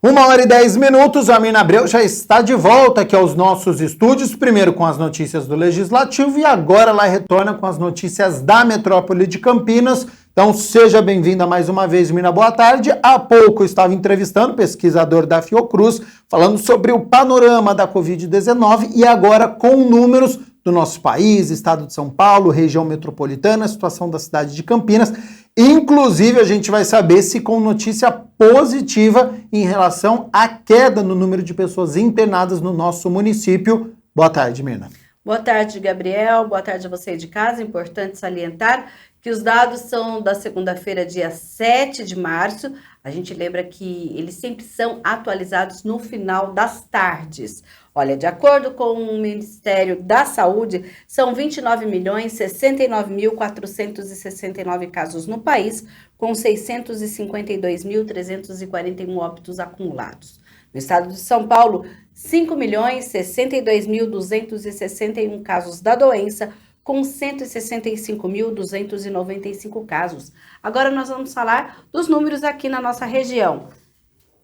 1h10, a Mirna Abreu já está de volta aqui aos nossos estúdios, primeiro com as notícias do Legislativo e agora ela retorna com as notícias da metrópole de Campinas. Então seja bem-vinda mais uma vez, Mirna, boa tarde. Há pouco eu estava entrevistando o pesquisador da Fiocruz, falando sobre o panorama da Covid-19 e agora com números do nosso país, estado de São Paulo, região metropolitana, situação da cidade de Campinas. Inclusive, a gente vai saber se com notícia positiva em relação à queda no número de pessoas internadas no nosso município. Boa tarde, Mirna. Boa tarde, Gabriel. Boa tarde a você de casa. Importante salientar que os dados são da segunda-feira, dia 7 de março. A gente lembra que eles sempre são atualizados no final das tardes. Olha, de acordo com o Ministério da Saúde, são 29.069.469 casos no país, com 652.341 óbitos acumulados. No estado de São Paulo, 5.062.261 casos da doença, com 165.295 casos. Agora nós vamos falar dos números aqui na nossa região.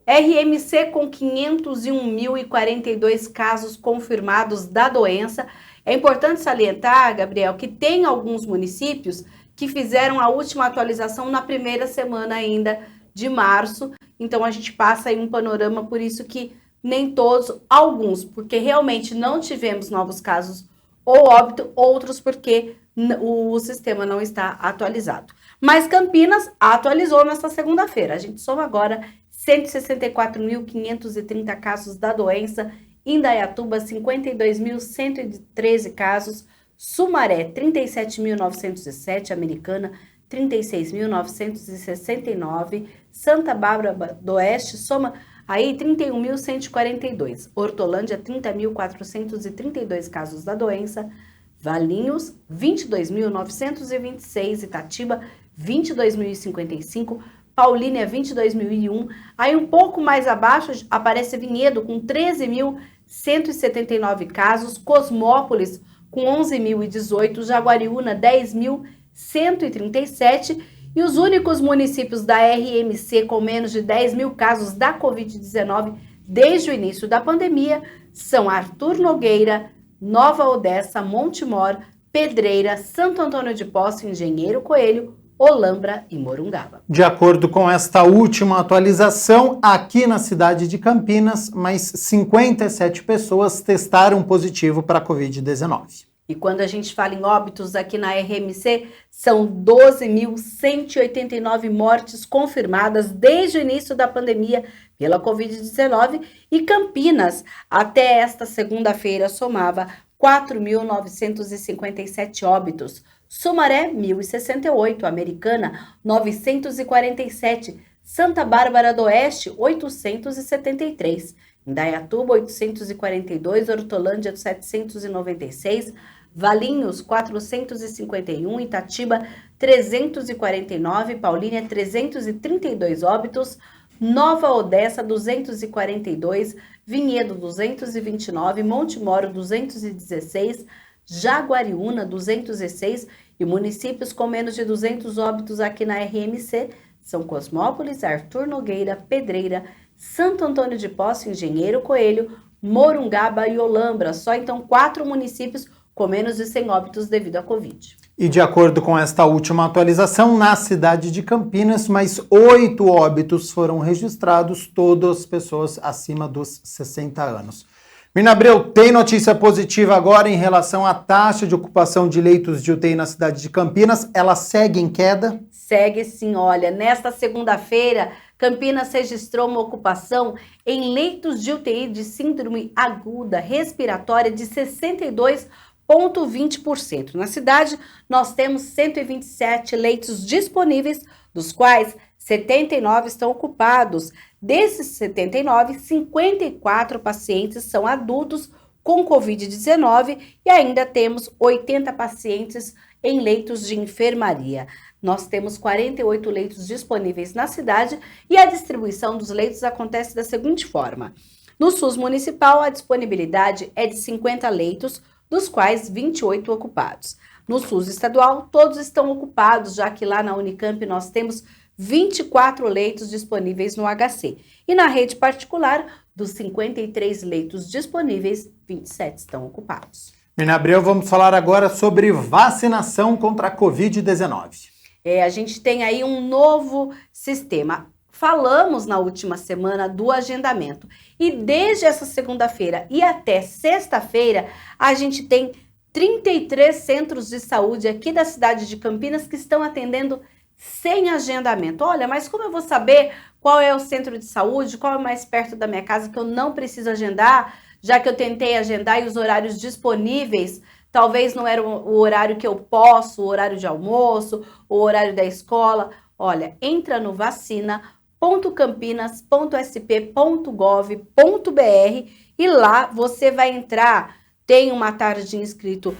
RMC com 501.042 casos confirmados da doença. É importante salientar, Gabriel, que tem alguns municípios que fizeram a última atualização na primeira semana ainda de março. Então a gente passa aí um panorama, por isso que nem todos, alguns, porque realmente não tivemos novos casos ou óbito, outros porque o sistema não está atualizado. Mas Campinas atualizou nesta segunda-feira. A gente soma agora 164.530 casos da doença, Indaiatuba 52.113 casos, Sumaré 37.907, Americana 36.969, Santa Bárbara do Oeste soma aí 31.142, Hortolândia 30.432 casos da doença, Valinhos 22.926, Itatiba 22.055, Paulínia 22.001, aí um pouco mais abaixo aparece Vinhedo com 13.179 casos, Cosmópolis com 11.018, Jaguariúna 10.137 e os únicos municípios da RMC com menos de 10.000 casos da Covid-19 desde o início da pandemia são Arthur Nogueira, Nova Odessa, Montemor, Pedreira, Santo Antônio de Posse, Engenheiro Coelho, Olambra e Morungaba. De acordo com esta última atualização, aqui na cidade de Campinas, mais 57 pessoas testaram positivo para a Covid-19. E quando a gente fala em óbitos aqui na RMC, são 12.189 mortes confirmadas desde o início da pandemia pela Covid-19 e Campinas, até esta segunda-feira, somava 4.957 óbitos. Sumaré, 1.068, Americana, 947, Santa Bárbara do Oeste, 873, Indaiatuba, 842, Hortolândia, 796, Valinhos, 451, Itatiba, 349, Paulínia, 332 óbitos, Nova Odessa, 242, Vinhedo, 229, Montemoro, 216, Jaguariúna, 206 e municípios com menos de 200 óbitos aqui na RMC são Cosmópolis, Arthur Nogueira, Pedreira, Santo Antônio de Posse, Engenheiro Coelho, Morungaba e Olambra. Só então 4 municípios com menos de 100 óbitos devido à Covid. E de acordo com esta última atualização, na cidade de Campinas, mais 8 óbitos foram registrados, todas pessoas acima dos 60 anos. Mirna Abreu, tem notícia positiva agora em relação à taxa de ocupação de leitos de UTI na cidade de Campinas. Ela segue em queda? Segue sim, olha, nesta segunda-feira, Campinas registrou uma ocupação em leitos de UTI de síndrome aguda respiratória de 62,20%. Na cidade, nós temos 127 leitos disponíveis, dos quais 79 estão ocupados. Desses 79, 54 pacientes são adultos com Covid-19 e ainda temos 80 pacientes em leitos de enfermaria. Nós temos 48 leitos disponíveis na cidade e a distribuição dos leitos acontece da seguinte forma. No SUS municipal, a disponibilidade é de 50 leitos, dos quais 28 ocupados. No SUS estadual, todos estão ocupados, já que lá na Unicamp nós temos 24 leitos disponíveis no HC. E na rede particular, dos 53 leitos disponíveis, 27 estão ocupados. Mirna Abreu, vamos falar agora sobre vacinação contra a Covid-19. A gente tem aí um novo sistema. Falamos na última semana do agendamento. E desde essa segunda-feira e até sexta-feira, a gente tem 33 centros de saúde aqui da cidade de Campinas que estão atendendo sem agendamento. Olha, mas como eu vou saber qual é o centro de saúde, qual é mais perto da minha casa que eu não preciso agendar, já que eu tentei agendar e os horários disponíveis, talvez não era o horário que eu posso, o horário de almoço, o horário da escola. Olha, entra no vacina.campinas.sp.gov.br e lá você vai entrar, tem uma tardinha escrito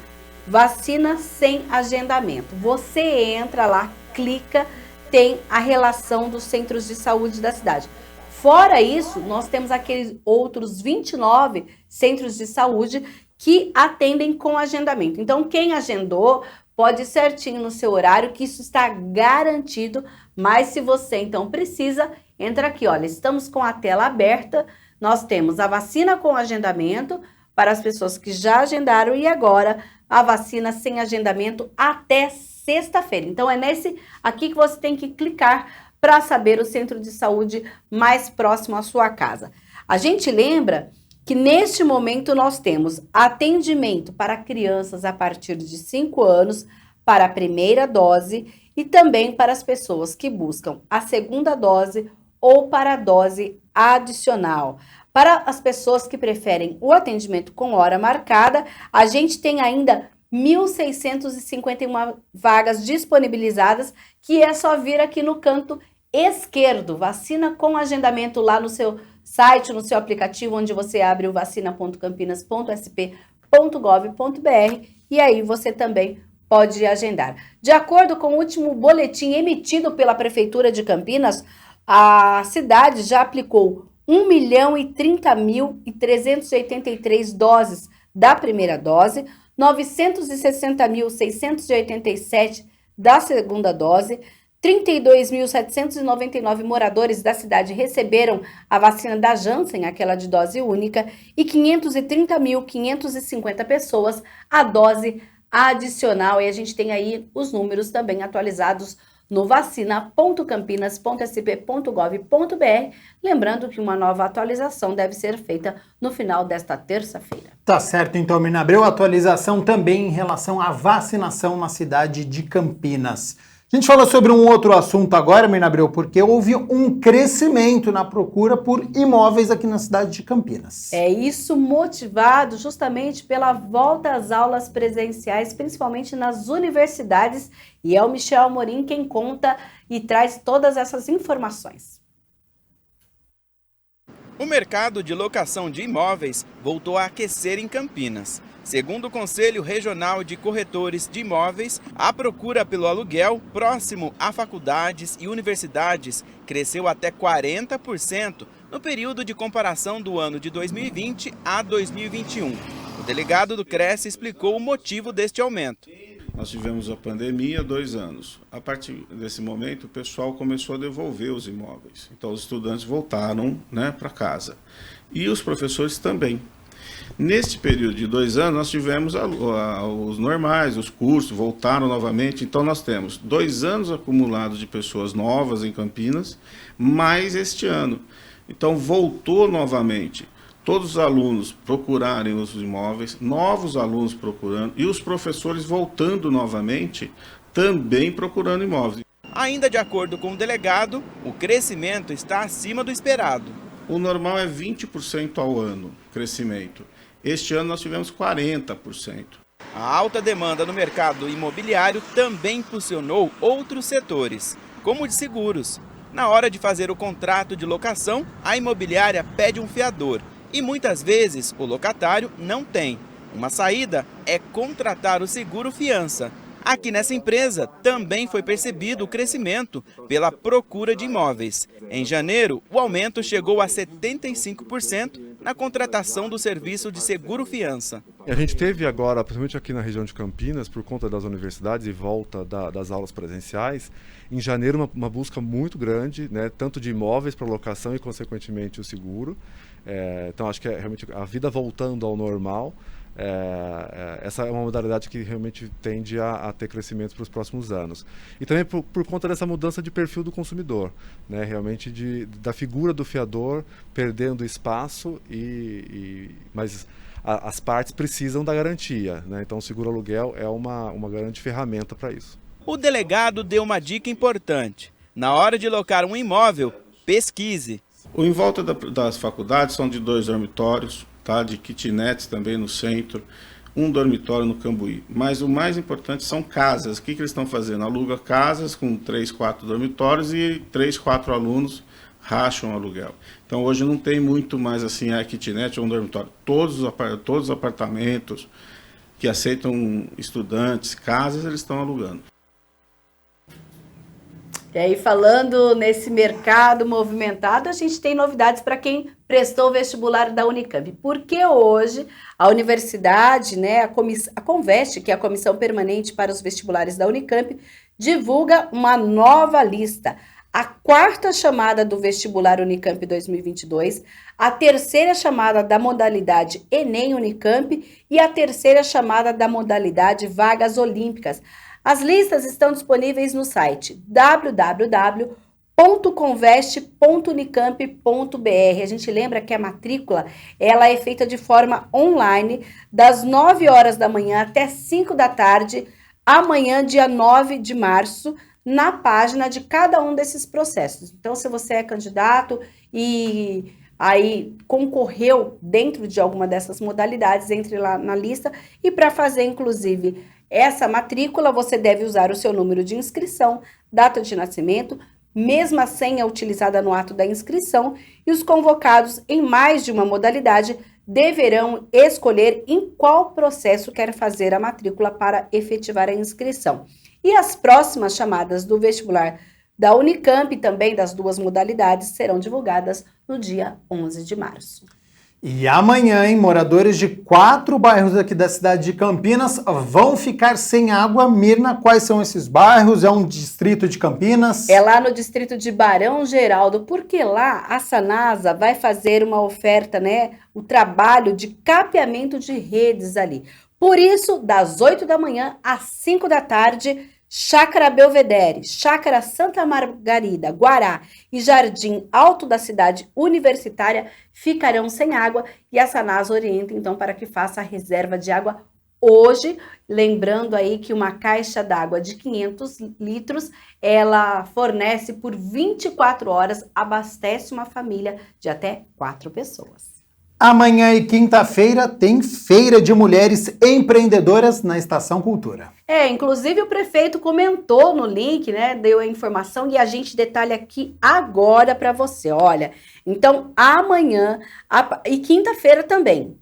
vacina sem agendamento. Você entra lá, clica, tem a relação dos centros de saúde da cidade. Fora isso, nós temos aqueles outros 29 centros de saúde que atendem com agendamento. Então, quem agendou pode ir certinho no seu horário, que isso está garantido. Mas se você, então, precisa, entra aqui, olha, estamos com a tela aberta, nós temos a vacina com agendamento para as pessoas que já agendaram e agora a vacina sem agendamento até sexta-feira. Então, é nesse aqui que você tem que clicar para saber o centro de saúde mais próximo à sua casa. A gente lembra que neste momento nós temos atendimento para crianças a partir de 5 anos para a primeira dose e também para as pessoas que buscam a segunda dose ou para a dose adicional. Para as pessoas que preferem o atendimento com hora marcada, a gente tem ainda 1.651 vagas disponibilizadas, que é só vir aqui no canto esquerdo, vacina com agendamento lá no seu site, no seu aplicativo, onde você abre o vacina.campinas.sp.gov.br e aí você também pode agendar. De acordo com o último boletim emitido pela Prefeitura de Campinas, a cidade já aplicou 1.030.383 doses da primeira dose, 960.687 da segunda dose, 32.799 moradores da cidade receberam a vacina da Janssen, aquela de dose única, e 530.550 pessoas a dose adicional. E a gente tem aí os números também atualizados no vacina.campinas.sp.gov.br. Lembrando que uma nova atualização deve ser feita no final desta terça-feira. Tá certo, então, Mirna Abreu, atualização também em relação à vacinação na cidade de Campinas. A gente fala sobre um outro assunto agora, Mirna Abreu, porque houve um crescimento na procura por imóveis aqui na cidade de Campinas. É isso, motivado justamente pela volta às aulas presenciais, principalmente nas universidades, e é o Michel Amorim quem conta e traz todas essas informações. O mercado de locação de imóveis voltou a aquecer em Campinas. Segundo o Conselho Regional de Corretores de Imóveis, a procura pelo aluguel próximo a faculdades e universidades cresceu até 40% no período de comparação do ano de 2020 a 2021. O delegado do Cresce explicou o motivo deste aumento. Nós tivemos a pandemia há 2 anos. A partir desse momento, o pessoal começou a devolver os imóveis. Então, os estudantes voltaram, para casa. E os professores também. Neste período de 2 anos, nós tivemos os normais, os cursos, voltaram novamente. Então, nós temos 2 anos acumulados de pessoas novas em Campinas, mais este ano. Então, voltou novamente. Todos os alunos procurarem os imóveis, novos alunos procurando e os professores voltando novamente, também procurando imóveis. Ainda de acordo com o delegado, o crescimento está acima do esperado. O normal é 20% ao ano, crescimento. Este ano nós tivemos 40%. A alta demanda no mercado imobiliário também impulsionou outros setores, como o de seguros. Na hora de fazer o contrato de locação, a imobiliária pede um fiador. E muitas vezes o locatário não tem. Uma saída é contratar o seguro fiança. Aqui nessa empresa também foi percebido o crescimento pela procura de imóveis. Em janeiro, o aumento chegou a 75% na contratação do serviço de seguro fiança. A gente teve agora, principalmente aqui na região de Campinas, por conta das universidades e volta das aulas presenciais, em janeiro uma busca muito grande, né, tanto de imóveis para locação e, consequentemente, o seguro. Então, acho que é realmente a vida voltando ao normal. Essa é uma modalidade que realmente tende a ter crescimento para os próximos anos. E também por conta dessa mudança de perfil do consumidor, né, realmente da figura do fiador perdendo espaço, mas as partes precisam da garantia, né? Então o seguro aluguel é uma grande ferramenta para isso. O delegado deu uma dica importante. Na hora de locar um imóvel, pesquise. Em volta das faculdades são de 2 dormitórios, tá? De kitnets também no centro, um dormitório no Cambuí. Mas o mais importante são casas. O que eles estão fazendo? Aluga casas com 3, 4 dormitórios e 3, 4 alunos racham o aluguel. Então hoje não tem muito mais assim a kitnet ou um dormitório. Todos os apartamentos que aceitam estudantes, casas, eles estão alugando. E aí, falando nesse mercado movimentado, a gente tem novidades para quem prestou o vestibular da Unicamp. Porque hoje a universidade, né, a Conveste, que é a Comissão Permanente para os Vestibulares da Unicamp, divulga uma nova lista. A 4ª chamada do vestibular Unicamp 2022, a 3ª chamada da modalidade Enem Unicamp e a 3ª chamada da modalidade Vagas Olímpicas. As listas estão disponíveis no site www.conveste.unicamp.br. A gente lembra que a matrícula ela é feita de forma online, das 9 horas da manhã até 5 da tarde, amanhã, dia 9 de março, na página de cada um desses processos. Então, se você é candidato e aí concorreu dentro de alguma dessas modalidades, entre lá na lista. E para fazer, inclusive, essa matrícula, você deve usar o seu número de inscrição, data de nascimento, mesma senha utilizada no ato da inscrição, e os convocados em mais de uma modalidade deverão escolher em qual processo quer fazer a matrícula para efetivar a inscrição. E as próximas chamadas do vestibular da Unicamp, também das 2 modalidades, serão divulgadas no dia 11 de março. E amanhã, hein, moradores de 4 bairros aqui da cidade de Campinas vão ficar sem água. Mirna, quais são esses bairros? É um distrito de Campinas? É lá no distrito de Barão Geraldo, porque lá a Sanasa vai fazer uma oferta, né, o trabalho de capeamento de redes ali. Por isso, das 8 da manhã às 5 da tarde, Chácara Belvedere, Chácara Santa Margarida, Guará e Jardim Alto da Cidade Universitária ficarão sem água, e a Sanasa orienta então para que faça a reserva de água hoje, lembrando aí que uma caixa d'água de 500 litros, ela fornece por 24 horas, abastece uma família de até 4 pessoas. Amanhã e quinta-feira tem Feira de Mulheres Empreendedoras na Estação Cultura. Inclusive o prefeito comentou no link, né, deu a informação e a gente detalha aqui agora para você. Olha, então amanhã e quinta-feira também,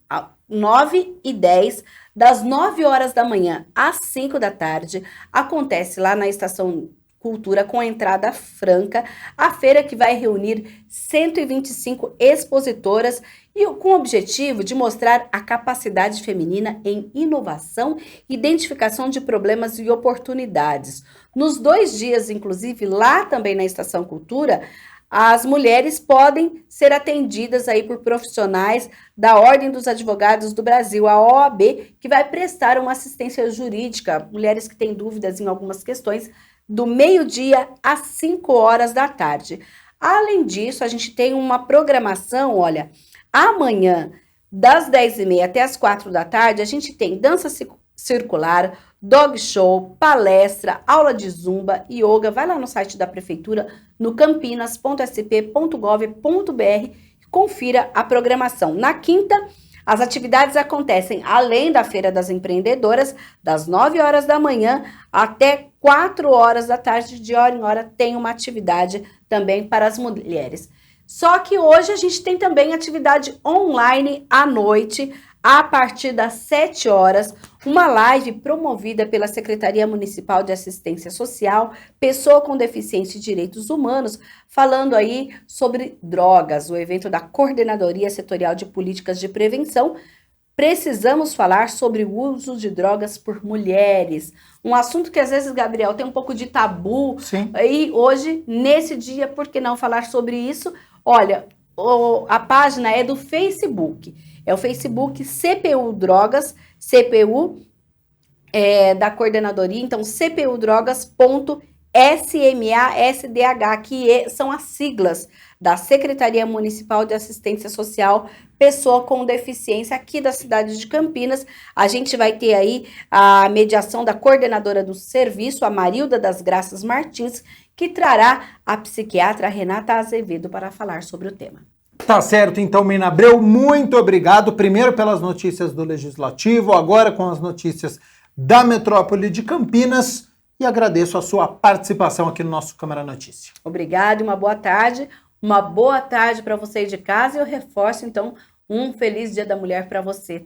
9 e 10, das 9 horas da manhã às 5 da tarde, acontece lá na Estação Cultura com entrada franca, a feira que vai reunir 125 expositoras e com o objetivo de mostrar a capacidade feminina em inovação e identificação de problemas e oportunidades. Nos 2 dias, inclusive, lá também na Estação Cultura, as mulheres podem ser atendidas aí por profissionais da Ordem dos Advogados do Brasil, a OAB, que vai prestar uma assistência jurídica, mulheres que têm dúvidas em algumas questões, do meio-dia às 5 horas da tarde. Além disso, a gente tem uma programação, olha, amanhã, das 10h30 até as 4 da tarde, a gente tem dança circular, dog show, palestra, aula de zumba, yoga. Vai lá no site da prefeitura, no campinas.sp.gov.br e confira a programação. Na quinta, as atividades acontecem além da Feira das Empreendedoras, das 9 horas da manhã até 4 horas da tarde, de hora em hora tem uma atividade também para as mulheres. Só que hoje a gente tem também atividade online à noite, a partir das 7 horas, uma live promovida pela Secretaria Municipal de Assistência Social, Pessoa com Deficiência e Direitos Humanos, falando aí sobre drogas, o evento da Coordenadoria Setorial de Políticas de Prevenção, precisamos falar sobre o uso de drogas por mulheres. Um assunto que às vezes, Gabriel, tem um pouco de tabu. Sim. E hoje, nesse dia, por que não falar sobre isso? Olha, a página é do Facebook. É o Facebook CPU Drogas, CPU da coordenadoria, então cpudrogas.smasdh, que são as siglas da Secretaria Municipal de Assistência Social Pessoa com Deficiência aqui da cidade de Campinas. A gente vai ter aí a mediação da coordenadora do serviço, a Marilda das Graças Martins, que trará a psiquiatra Renata Azevedo para falar sobre o tema. Tá certo, então, Mina Abreu, muito obrigado, primeiro pelas notícias do Legislativo, agora com as notícias da metrópole de Campinas, e agradeço a sua participação aqui no nosso Câmara Notícia. Obrigada, uma boa tarde. Uma boa tarde para você de casa e eu reforço, então, um feliz Dia da Mulher para você.